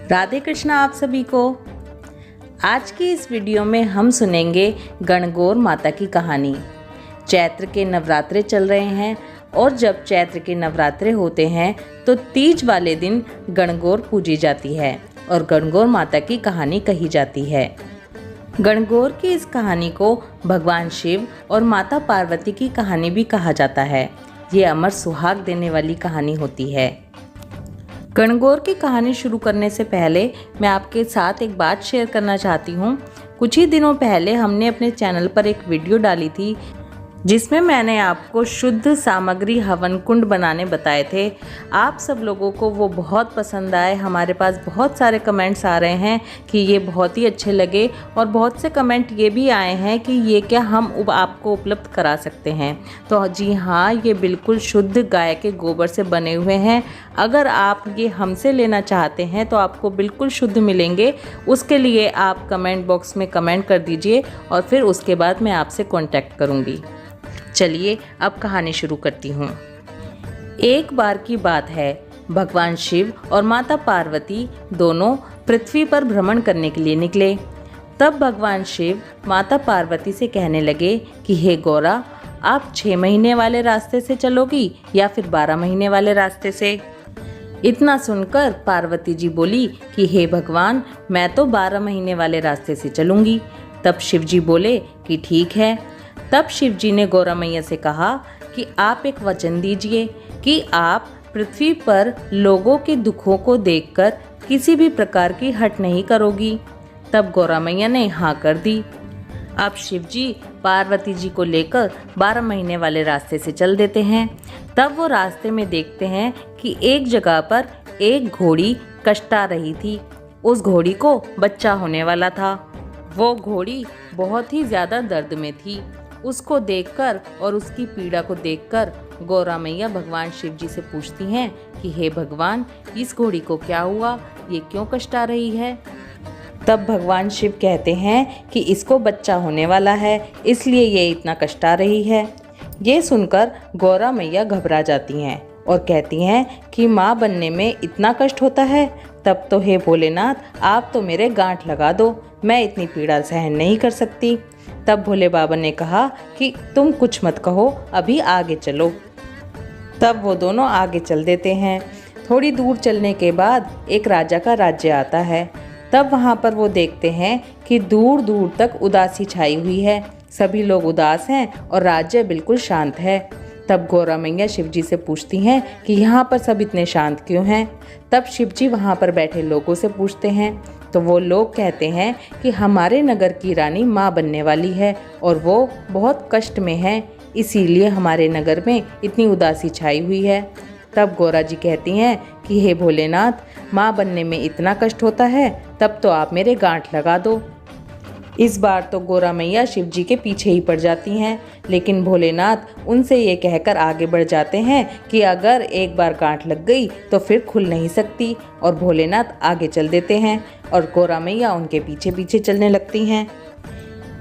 राधे कृष्णा आप सभी को। आज की इस वीडियो में हम सुनेंगे गणगौर माता की कहानी। चैत्र के नवरात्रे चल रहे हैं और जब चैत्र के नवरात्रे होते हैं तो तीज वाले दिन गणगौर पूजी जाती है और गणगौर माता की कहानी कही जाती है। गणगौर की इस कहानी को भगवान शिव और माता पार्वती की कहानी भी कहा जाता है। ये अमर सुहाग देने वाली कहानी होती है। गणगौर की कहानी शुरू करने से पहले मैं आपके साथ एक बात शेयर करना चाहती हूँ। कुछ ही दिनों पहले हमने अपने चैनल पर एक वीडियो डाली थी जिसमें मैंने आपको शुद्ध सामग्री हवन कुंड बनाने बताए थे। आप सब लोगों को वो बहुत पसंद आए। हमारे पास बहुत सारे कमेंट्स आ रहे हैं कि ये बहुत ही अच्छे लगे और बहुत से कमेंट ये भी आए हैं कि ये क्या हम आपको उपलब्ध करा सकते हैं। तो जी हाँ, ये बिल्कुल शुद्ध गाय के गोबर से बने हुए हैं। अगर आप ये हमसे लेना चाहते हैं तो आपको बिल्कुल शुद्ध मिलेंगे। उसके लिए आप कमेंट बॉक्स में कमेंट कर दीजिए और फिर उसके बाद मैं आपसे कॉन्टैक्ट करूँगी। चलिए अब कहानी शुरू करती हूँ। एक बार की बात है, भगवान शिव और माता पार्वती दोनों पृथ्वी पर भ्रमण करने के लिए निकले। तब भगवान शिव माता पार्वती से कहने लगे कि हे गौरा, आप 6 महीने वाले रास्ते से चलोगी या फिर 12 महीने वाले रास्ते से। इतना सुनकर पार्वती जी बोली कि हे भगवान, मैं तो 12 महीने वाले रास्ते से चलूँगी। तब शिव जी बोले कि ठीक है। तब शिव जी ने गौरा मैया से कहा कि आप एक वचन दीजिए कि आप पृथ्वी पर लोगों के दुखों को देखकर किसी भी प्रकार की हट नहीं करोगी। तब गौरा मैया ने हाँ कर दी। अब शिव जी पार्वती जी को लेकर 12 महीने वाले रास्ते से चल देते हैं। तब वो रास्ते में देखते हैं कि एक जगह पर एक घोड़ी कष्टा रही थी। उस घोड़ी को बच्चा होने वाला था। वो घोड़ी बहुत ही ज़्यादा दर्द में थी। उसको देखकर और उसकी पीड़ा को देखकर गौरा मैया भगवान शिव जी से पूछती हैं कि हे भगवान, इस घोड़ी को क्या हुआ, ये क्यों कष्टा रही है। तब भगवान शिव कहते हैं कि इसको बच्चा होने वाला है, इसलिए ये इतना कष्टा रही है। ये सुनकर गौरा मैया घबरा जाती हैं और कहती हैं कि माँ बनने में इतना कष्ट होता है। तब तो हे भोलेनाथ, आप तो मेरे गांठ लगा दो, मैं इतनी पीड़ा सहन नहीं कर सकती। तब भोले बाबा ने कहा कि तुम कुछ मत कहो, अभी आगे चलो। तब वो दोनों आगे चल देते हैं। थोड़ी दूर चलने के बाद एक राजा का राज्य आता है। तब वहाँ पर वो देखते हैं कि दूर दूर तक उदासी छाई हुई है। सभी लोग उदास हैं और राज्य बिल्कुल शांत है। तब गौरा मैया शिव जी से पूछती हैं कि यहाँ पर सब इतने शांत क्यों हैं। तब शिव जी वहाँ पर बैठे लोगों से पूछते हैं तो वो लोग कहते हैं कि हमारे नगर की रानी माँ बनने वाली है और वो बहुत कष्ट में है, इसीलिए हमारे नगर में इतनी उदासी छाई हुई है। तब गौरा जी कहती हैं कि हे भोलेनाथ, माँ बनने में इतना कष्ट होता है, तब तो आप मेरे गांठ लगा दो। इस बार तो गौरा मैया शिव जी के पीछे ही पड़ जाती हैं, लेकिन भोलेनाथ उनसे ये कहकर आगे बढ़ जाते हैं कि अगर एक बार गांठ लग गई तो फिर खुल नहीं सकती। और भोलेनाथ आगे चल देते हैं और गौरा मैया उनके पीछे पीछे चलने लगती हैं।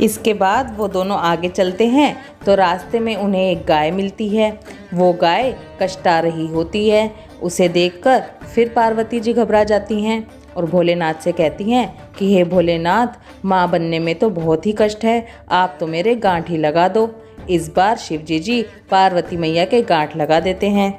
इसके बाद वो दोनों आगे चलते हैं तो रास्ते में उन्हें एक गाय मिलती है। वो गाय कष्टा रही होती है। उसे देखकर फिर पार्वती जी घबरा जाती हैं और भोलेनाथ से कहती हैं कि हे भोलेनाथ, माँ बनने में तो बहुत ही कष्ट है, आप तो मेरे गांठ ही लगा दो। इस बार शिव जी पार्वती मैया के गांठ लगा देते हैं।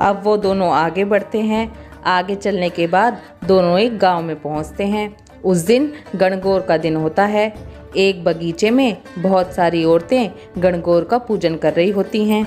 अब वो दोनों आगे बढ़ते हैं। आगे चलने के बाद दोनों एक गांव में पहुंचते हैं। उस दिन गणगौर का दिन होता है। एक बगीचे में बहुत सारी औरतें गणगौर का पूजन कर रही होती हैं।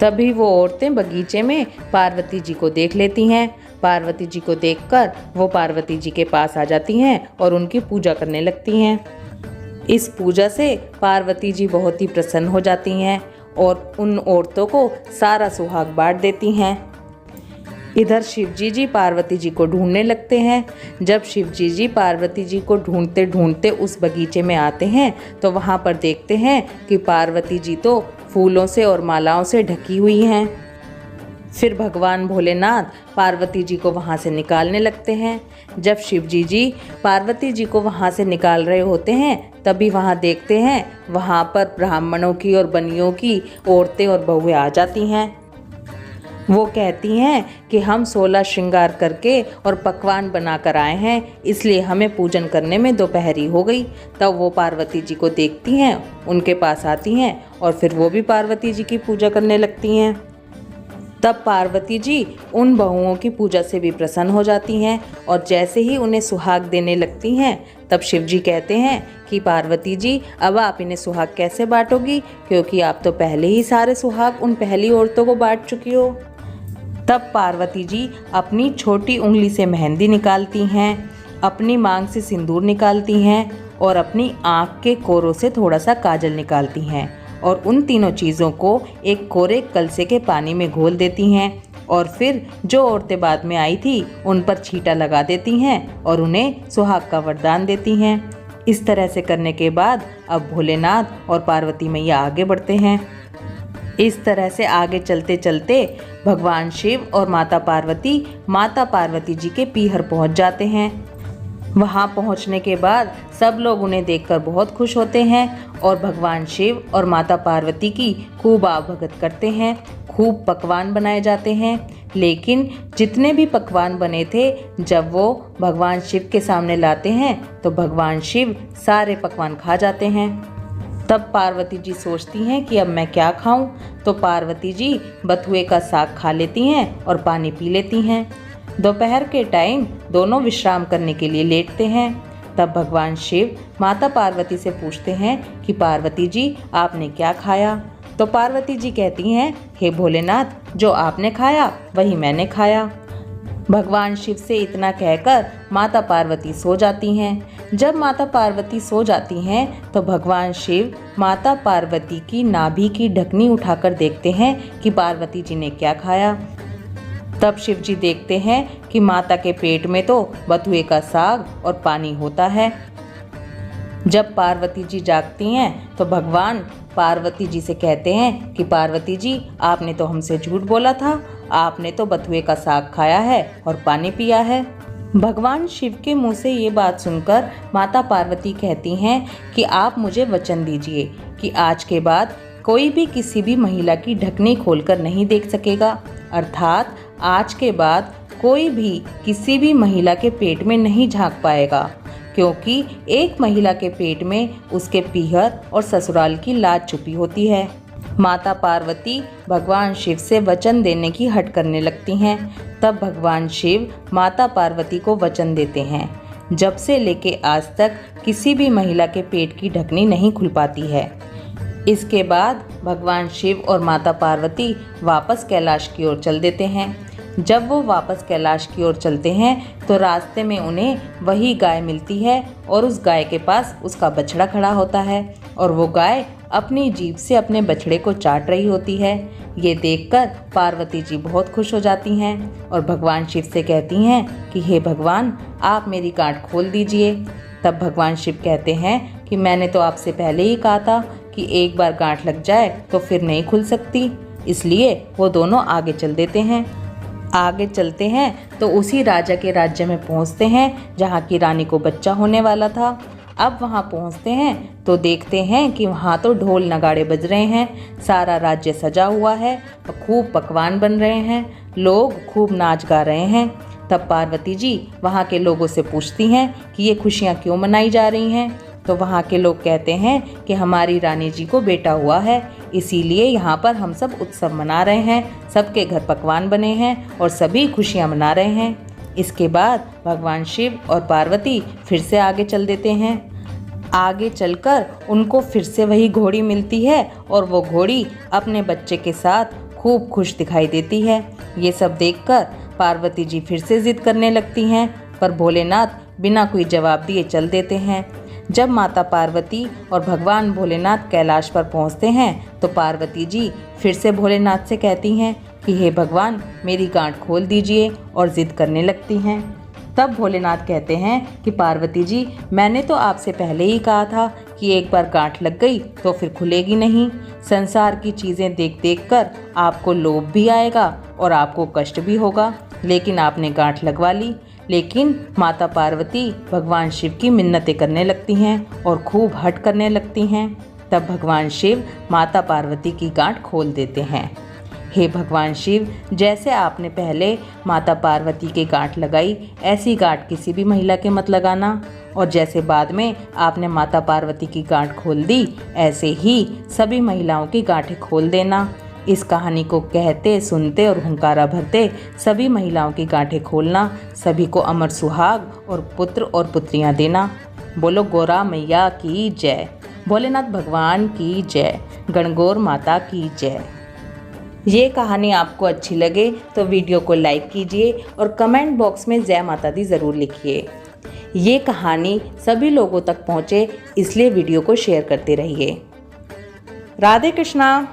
तभी वो औरतें बगीचे में पार्वती जी को देख लेती हैं। पार्वती जी को देखकर वो पार्वती जी के पास आ जाती हैं और उनकी पूजा करने लगती हैं। इस पूजा से पार्वती जी बहुत ही प्रसन्न हो जाती हैं और उन औरतों को सारा सुहाग बांट देती हैं। इधर शिव जी पार्वती जी को ढूंढने लगते हैं। जब शिव जी पार्वती जी को ढूंढते ढूंढते उस बगीचे में आते हैं तो वहाँ पर देखते हैं कि पार्वती जी तो फूलों से और मालाओं से ढकी हुई हैं। फिर भगवान भोलेनाथ पार्वती जी को वहाँ से निकालने लगते हैं। जब शिव जी पार्वती जी को वहाँ से निकाल रहे होते हैं तभी वहाँ देखते हैं वहाँ पर ब्राह्मणों की और बनियों की औरतें और बहुएं आ जाती हैं। वो कहती हैं कि हम 16 श्रृंगार करके और पकवान बनाकर आए हैं, इसलिए हमें पूजन करने में दोपहरी हो गई। तब वो पार्वती जी को देखती हैं, उनके पास आती हैं और फिर वो भी पार्वती जी की पूजा करने लगती हैं। तब पार्वती जी उन बहुओं की पूजा से भी प्रसन्न हो जाती हैं और जैसे ही उन्हें सुहाग देने लगती हैं, तब शिव जी कहते हैं कि पार्वती जी अब आप इन्हें सुहाग कैसे बांटोगी, क्योंकि आप तो पहले ही सारे सुहाग उन पहली औरतों को बांट चुकी हो। तब पार्वती जी अपनी छोटी उंगली से मेहंदी निकालती हैं, अपनी मांग से सिंदूर निकालती हैं और अपनी आँख के कोरों से थोड़ा सा काजल निकालती हैं और उन तीनों चीज़ों को एक कोरे कलसे के पानी में घोल देती हैं और फिर जो औरतें बाद में आई थी उन पर छींटा लगा देती हैं और उन्हें सुहाग का वरदान देती हैं। इस तरह से करने के बाद अब भोलेनाथ और पार्वती मैया आगे बढ़ते हैं। इस तरह से आगे चलते चलते भगवान शिव और माता पार्वती जी के पीहर पहुंच जाते हैं। वहां पहुंचने के बाद सब लोग उन्हें देखकर बहुत खुश होते हैं और भगवान शिव और माता पार्वती की खूब आवभगत करते हैं। खूब पकवान बनाए जाते हैं, लेकिन जितने भी पकवान बने थे जब वो भगवान शिव के सामने लाते हैं तो भगवान शिव सारे पकवान खा जाते हैं। तब पार्वती जी सोचती हैं कि अब मैं क्या खाऊं, तो पार्वती जी बथुए का साग खा लेती हैं और पानी पी लेती हैं। दोपहर के टाइम दोनों विश्राम करने के लिए लेटते हैं। तब भगवान शिव माता पार्वती से पूछते हैं कि पार्वती जी आपने क्या खाया, तो पार्वती जी कहती हैं हे भोलेनाथ जो आपने खाया वही मैंने खाया। भगवान शिव से इतना कहकर माता पार्वती सो जाती हैं। जब माता पार्वती सो जाती हैं तो भगवान शिव माता पार्वती की नाभि की ढकनी उठाकर देखते हैं कि पार्वती जी ने क्या खाया। तब शिव जी देखते हैं कि माता के पेट में तो बथुए का साग और पानी होता है। जब पार्वती जी जागती हैं तो भगवान पार्वती जी से कहते हैं कि पार्वती जी आपने तो हमसे झूठ बोला था, आपने तो बथुए का साग खाया है और पानी पिया है। भगवान शिव के मुंह से ये बात सुनकर माता पार्वती कहती हैं कि आप मुझे वचन दीजिए कि आज के बाद कोई भी किसी भी महिला की ढकनी खोलकर नहीं देख सकेगा, अर्थात आज के बाद कोई भी किसी भी महिला के पेट में नहीं झांक पाएगा, क्योंकि एक महिला के पेट में उसके पीहर और ससुराल की लाज छुपी होती है। माता पार्वती भगवान शिव से वचन देने की हट करने लगती हैं। तब भगवान शिव माता पार्वती को वचन देते हैं, जब से लेके आज तक किसी भी महिला के पेट की ढकनी नहीं खुल पाती है। इसके बाद भगवान शिव और माता पार्वती वापस कैलाश की ओर चल देते हैं। जब वो वापस कैलाश की ओर चलते हैं तो रास्ते में उन्हें वही गाय मिलती है और उस गाय के पास उसका बछड़ा खड़ा होता है और वो गाय अपनी जीभ से अपने बछड़े को चाट रही होती है। ये देखकर पार्वती जी बहुत खुश हो जाती हैं और भगवान शिव से कहती हैं कि हे भगवान आप मेरी गांठ खोल दीजिए। तब भगवान शिव कहते हैं कि मैंने तो आपसे पहले ही कहा था कि एक बार गांठ लग जाए तो फिर नहीं खुल सकती, इसलिए वो दोनों आगे चल देते हैं। आगे चलते हैं तो उसी राजा के राज्य में पहुंचते हैं जहां की रानी को बच्चा होने वाला था। अब वहां पहुंचते हैं तो देखते हैं कि वहां तो ढोल नगाड़े बज रहे हैं, सारा राज्य सजा हुआ है, खूब पकवान बन रहे हैं, लोग खूब नाच गा रहे हैं। तब पार्वती जी वहां के लोगों से पूछती हैं कि ये खुशियां क्यों मनाई जा रही हैं, तो वहाँ के लोग कहते हैं कि हमारी रानी जी को बेटा हुआ है, इसीलिए यहाँ पर हम सब उत्सव मना रहे हैं, सबके घर पकवान बने हैं और सभी खुशियाँ मना रहे हैं। इसके बाद भगवान शिव और पार्वती फिर से आगे चल देते हैं। आगे चलकर उनको फिर से वही घोड़ी मिलती है और वो घोड़ी अपने बच्चे के साथ खूब खुश दिखाई देती है। ये सब देखकर पार्वती जी फिर से जिद करने लगती हैं, पर भोलेनाथ बिना कोई जवाब दिए चल देते हैं। जब माता पार्वती और भगवान भोलेनाथ कैलाश पर पहुंचते हैं तो पार्वती जी फिर से भोलेनाथ से कहती हैं कि हे भगवान मेरी गांठ खोल दीजिए और जिद करने लगती हैं। तब भोलेनाथ कहते हैं कि पार्वती जी मैंने तो आपसे पहले ही कहा था कि एक बार गांठ लग गई तो फिर खुलेगी नहीं। संसार की चीज़ें देख देख कर आपको लोभ भी आएगा और आपको कष्ट भी होगा, लेकिन आपने गांठ लगवा ली। लेकिन माता पार्वती भगवान शिव की मिन्नतें करने लगती हैं और खूब हट करने लगती हैं। तब भगवान शिव माता पार्वती की गांठ खोल देते हैं। हे भगवान शिव, जैसे आपने पहले माता पार्वती के गांठ लगाई, ऐसी गांठ किसी भी महिला के मत लगाना। और जैसे बाद में आपने माता पार्वती की गांठ खोल दी, ऐसे ही सभी महिलाओं की गांठें खोल देना। इस कहानी को कहते, सुनते और हुंकारा भरते सभी महिलाओं की गांठें खोलना, सभी को अमर सुहाग और पुत्र और पुत्रियां देना। बोलो गौरा मैया की जय, भोलेनाथ भगवान की जय, गणगौर माता की जय। ये कहानी आपको अच्छी लगे तो वीडियो को लाइक कीजिए और कमेंट बॉक्स में जय माता दी ज़रूर लिखिए। ये कहानी सभी लोगों तक पहुँचे, इसलिए वीडियो को शेयर करते रहिए। राधे कृष्णा।